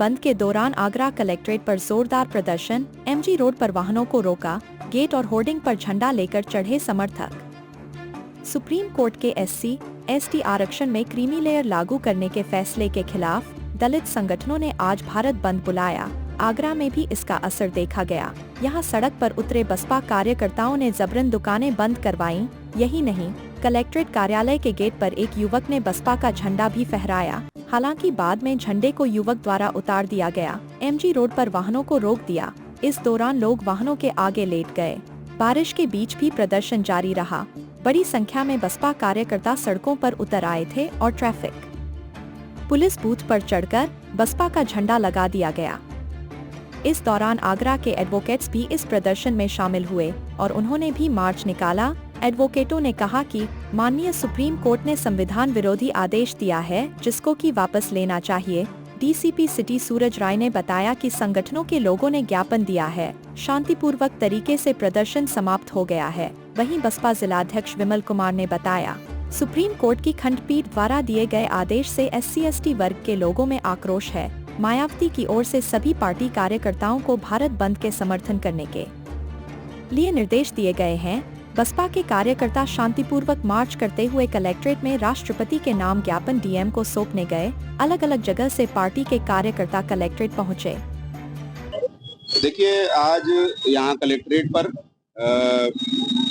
बंद के दौरान आगरा कलेक्ट्रेट पर जोरदार प्रदर्शन, एमजी रोड पर वाहनों को रोका, गेट और होर्डिंग पर झंडा लेकर चढ़े समर्थक। सुप्रीम कोर्ट के एससी, एसटी आरक्षण में क्रीमी लेयर लागू करने के फैसले के खिलाफ दलित संगठनों ने आज भारत बंद बुलाया। आगरा में भी इसका असर देखा गया। यहां सड़क पर उतरे बसपा कार्यकर्ताओं ने जबरन दुकानें बंद करवाईं। यही नहीं, कलेक्ट्रेट कार्यालय के गेट पर एक युवक ने बसपा का झंडा भी फहराया। हालांकि बाद में झंडे को युवक द्वारा उतार दिया गया। एमजी रोड पर वाहनों को रोक दिया। इस दौरान लोग वाहनों के आगे लेट गए। बारिश के बीच भी प्रदर्शन जारी रहा। बड़ी संख्या में बसपा कार्यकर्ता सड़कों पर उतर आए थे और ट्रैफिक पुलिस बूथ पर चढ़कर बसपा का झंडा लगा दिया गया। इस दौरान आगरा के एडवोकेट्स भी इस प्रदर्शन में शामिल हुए और उन्होंने भी मार्च निकाला। एडवोकेटों ने कहा कि माननीय सुप्रीम कोर्ट ने संविधान विरोधी आदेश दिया है, जिसको कि वापस लेना चाहिए। डीसीपी सिटी सूरज राय ने बताया कि संगठनों के लोगों ने ज्ञापन दिया है। शांतिपूर्वक तरीके से प्रदर्शन समाप्त हो गया है। वहीं बसपा जिलाध्यक्ष विमल कुमार ने बताया, सुप्रीम कोर्ट की खंडपीठ द्वारा दिए गए आदेश से SC/ST वर्ग के लोगों में आक्रोश है। मायावती की ओर से सभी पार्टी कार्यकर्ताओं को भारत बंद के समर्थन करने के लिए निर्देश दिए गए हैं। बसपा के कार्यकर्ता शांतिपूर्वक मार्च करते हुए कलेक्ट्रेट में राष्ट्रपति के नाम ज्ञापन डीएम को सौंपने गए। अलग अलग जगह से पार्टी के कार्यकर्ता कलेक्ट्रेट पहुंचे। देखिए, आज यहाँ कलेक्ट्रेट पर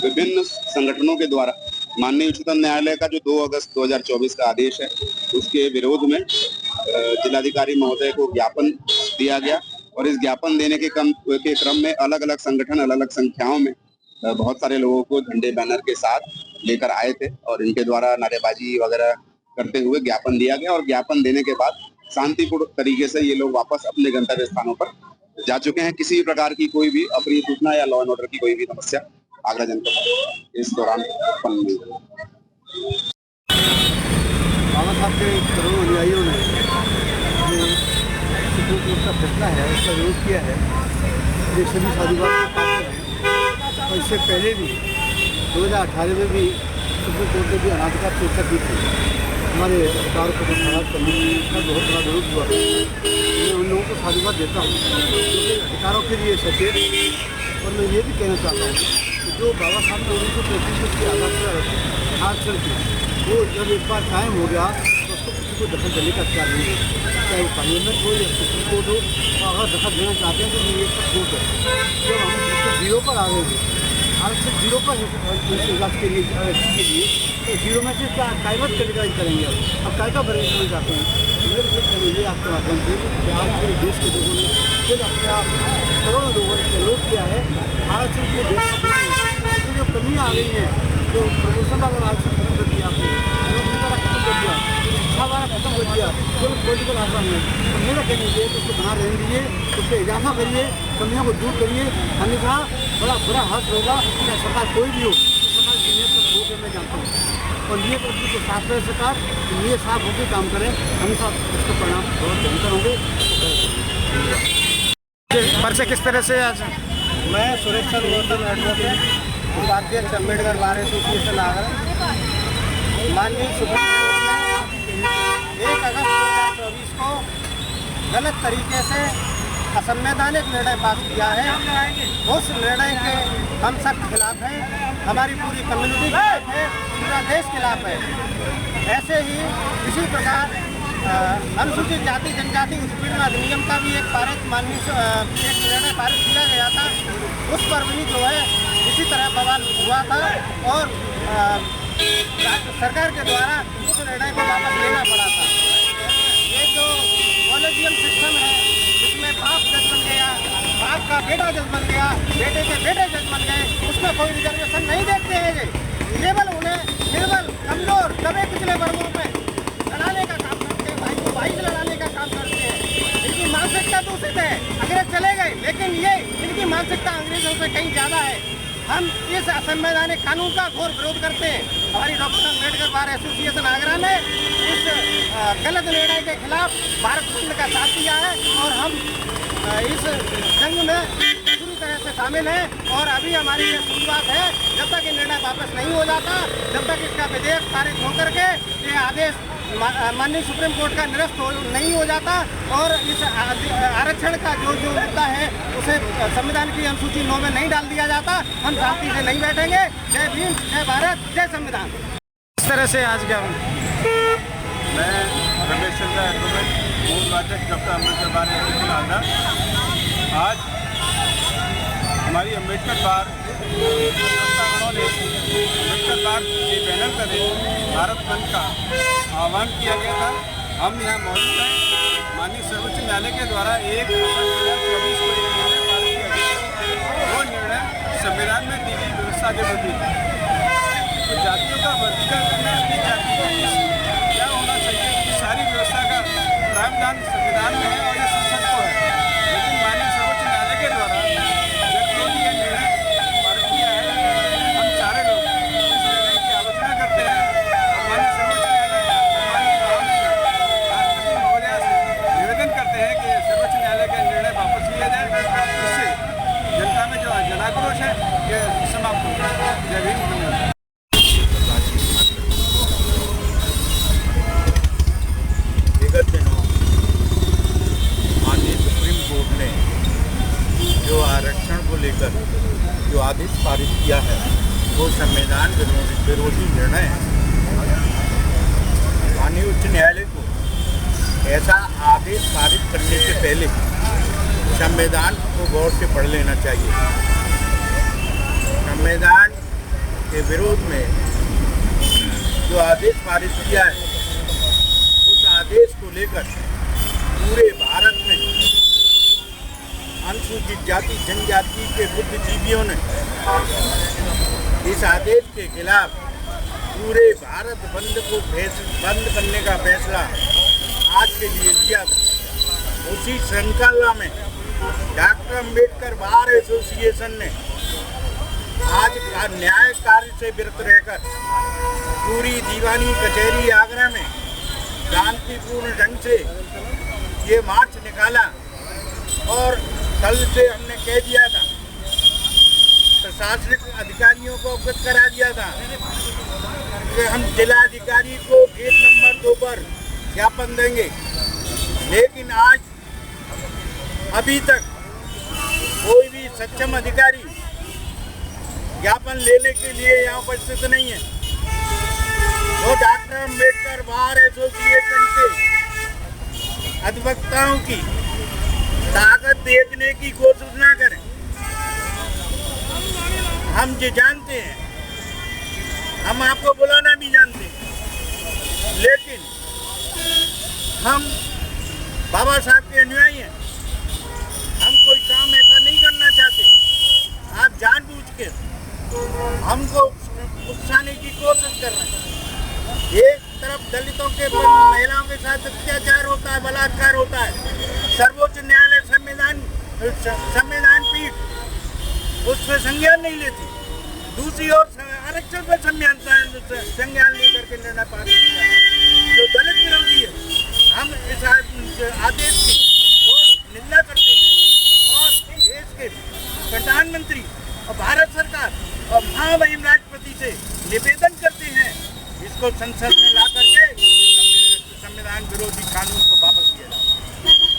विभिन्न संगठनों के द्वारा माननीय उच्चतम न्यायालय का जो 2 अगस्त 2024 का आदेश है, उसके विरोध में जिलाधिकारी महोदय को ज्ञापन दिया गया और इस ज्ञापन देने के क्रम में अलग अलग संगठन अलग अलग संख्याओं में बहुत सारे लोगों को झंडे बैनर के साथ लेकर आए थे और इनके द्वारा नारेबाजी वगैरह करते हुए ज्ञापन दिया गया और ज्ञापन देने के बाद शांतिपूर्ण तरीके से ये लोग वापस अपने गंतव्य स्थानों पर जा चुके हैं। किसी प्रकार की कोई भी अप्रिय सूचना या लॉ एंड ऑर्डर की कोई भी समस्या आगरा जनपद में इस दौरान उत्पन्न नहीं हुई। बाबा साहब के करोड़ों अनुयायियों ने जो सुप्रीम कोर्ट का फैसला है उसका विरोध किया है। ये सभी साधुवाद और इससे पहले भी 2018 में भी सुप्रीम कोर्ट ने भी अनाधिकार चर्चा की थी। हमारे अधिकारों को बरकरार करने का बहुत बड़ा विरोध हुआ। मैं उन लोगों को साधुवाद देता हूँ क्योंकि अधिकारों के लिए सचेत। और मैं ये भी कहना चाहता हूँ कि जो बाबा साहब ने 1935 की आरक्षण की, वो जब एक बार कायम हो गया तो उसको किसी को दखल देने का अधिकार नहीं है, चाहे वो पार्लियामेंट हो या सुप्रीम कोर्ट हो। अगर दखल देना चाहते हैं तो ये सब कोर्ट है। जब हम 0 पर आ गए हैं, आरक्षण 0 पर इलाज के लिए तो 0 में से क्या कायमत कैटेगराइज करेंगे। अब कायदा भरेंगे नहीं जाते हैं। ये आपके माध्यम से कि आज पूरे देश के लोगों ने फिर अपने आप करोड़ों लोगों ने विरोध किया है। आरक्षण के देश में जो कमियाँ आ गई हैं, जो प्रमोशन वाला आरक्षण खत्म कर दिया आपने, नौकरी वाला खत्म कर दिया, शिक्षा वाला खत्म कर दिया, जो पॉलिटिकल आसान है तो मेरा कहना ये तो उसको बना रहने दीजिए, उस पर इजाफा करिए, कमियों को दूर करिए। हमने कहा बड़ा बुरा हर्ष होगा कि सरकार कोई भी हो, सरकार की नीयत पर खो के मैं जानता हूँ और नीयत अपनी को साफ रहे सरकार, नीयत साफ होकर काम करें, हमेशा इसका परिणाम बहुत बेहतर होंगे। पर्चे किस तरह से आज? मैं सुरेश चंद्र गौतम एडवोकेट, उपाध्यक्ष अम्बेडकर बार एसोसिएशन आगरा। माननीय सुप्रीम कोर्ट ने 1 अगस्त 2024 को गलत तरीके से असंवैधानिक निर्णय पास किया है। उस निर्णय के हम सख्त खिलाफ हैं। हमारी पूरी कम्युनिटी खिलाफ है, पूरा देश खिलाफ है। ऐसे ही इसी प्रकार अनुसूचित जाति जनजाति उत्पीड़न अधिनियम का भी एक निर्णय पारित किया गया था। उस पर भी जो है इसी तरह बवाल हुआ था और सरकार के द्वारा उस निर्णय को वापस लेना पड़ा था। ये जो कॉलेजियम सिस्टम है, जिसमें बाप जज बन गया, बाप का बेटा जज बन गया, बेटे के बेटे जज बन गए, उसमें कोई रिजर्वेशन नहीं देखते हैं। ये केवल उन्हें निर्बल, कमजोर, दबे पिछले वर्गों में लड़ाने का काम करते हैं, भाई को भाई से लड़ाने का काम करते हैं। इनकी मानसिकता दूषित है। अंग्रेज चले गए, लेकिन ये इनकी मानसिकता अंग्रेजों से कहीं ज़्यादा है। हम इस असंवैधानिक कानून का घोर विरोध करते हैं। हमारी doctor Ambedkar bar association Agra ने इस गलत निर्णय के खिलाफ भारत बंद का साथ दिया है और हम इस जंग में पूरी तरह से शामिल हैं। और अभी हमारी ये शुरुआत है। जब तक ये निर्णय वापस नहीं हो जाता, जब तक इसका विधेयक पारित होकर के ये आदेश माननीय सुप्रीम कोर्ट का निरस्त नहीं हो जाता और इस आरक्षण का जो मुद्दा है उसे संविधान की अनुसूची 9 में नहीं डाल दिया जाता, हम शांति से नहीं बैठेंगे। जय भीम, जय भारत, जय संविधान। किस तरह से आज क्या मैं रमेश चंद्र एडवोकेट मूल अध्यक्ष doctor Ambedkar bar association Andhra. आज हमारी अम्बेडकर बार संस्थागणों ने अम्बेडकर बार के बैनर तले भारत बंद का आह्वान किया गया था। हम यहाँ मौजूद हैं। माननीय सर्वोच्च न्यायालय के द्वारा 1 अक्टूबर 2024 को एक निर्णय पारित किया गया। वो निर्णय संविधान में दी गई व्यवस्था के प्रति तो जातियों का वर्गीकरण करना की जाति को क्या होना चाहिए, इस सारी व्यवस्था का प्रावधान संविधान में है और ये संसद को है। लेकिन माननीय सर्वोच्च न्यायालय के द्वारा जब ये निर्णय पारित किया है, हम सारे लोग इस निर्णय की आलोचना करते हैं। माननीय सर्वोच्च न्यायालय राष्ट्रपति महोदया से निवेदन करते हैं कि सर्वोच्च न्यायालय का निर्णय वापस लिया जाए, जिससे जनता में जो जनाक्रोश है ये समाप्त हो जाए। जय भीम, जय भारत। विगत दिनों माननीय सुप्रीम कोर्ट ने जो आरक्षण को लेकर जो आदेश पारित किया है वो संविधान विरोधी निर्णय है। माननीय उच्च न्यायालय को ऐसा आदेश पारित करने से पहले संविधान को गौर से पढ़ लेना चाहिए। संविधान के विरोध में जो आदेश पारित किया है उस आदेश को लेकर पूरे भारत में अनुसूचित जाति जनजाति के बुद्धिजीवियों ने इस आदेश के खिलाफ पूरे भारत बंद को बंद करने का फैसला आज के लिए लिया था। उसी श्रृंखला में डॉक्टर अम्बेडकर बार एसोसिएशन ने आज न्याय कार्य से विरत रहकर पूरी दीवानी कचहरी आगरा में शांतिपूर्ण ढंग से ये मार्च निकाला और कल से हमने कह दिया था, प्रशासनिक अधिकारियों को अवगत करा दिया था कि हम जिलाधिकारी को गेट नंबर 2 पर ज्ञापन देंगे। लेकिन आज अभी तक कोई भी सक्षम अधिकारी ज्ञापन लेने के लिए यहाँ उपस्थित नहीं है। वो डॉक्टर अम्बेडकर बार एसोसिएशन के अधिवक्ताओं की ताकत देखने की कोशिश ना करें। हम ये जानते हैं, हम आपको बुलाना भी जानते हैं, लेकिन हम बाबा साहब के अनुयायी हैं। हम कोई काम ऐसा नहीं करना चाहते। आप जानबूझ के हमको उकसाने की कोशिश कर रहे हैं। एक तरफ दलितों के महिलाओं के साथ अत्याचार होता है, बलात्कार होता है, सर्वोच्च न्यायालय संविधान पीठ उस पर संज्ञान नहीं लेती। दूसरी ओर आरक्षण पर संज्ञान लेकर के निर्णय पारित किया जो दलित विरोधी है। हम इस आदेश की और निंदा करते हैं और देश के प्रधानमंत्री और भारत सरकार और महामहिम राष्ट्रपति से निवेदन करते हैं इसको संसद में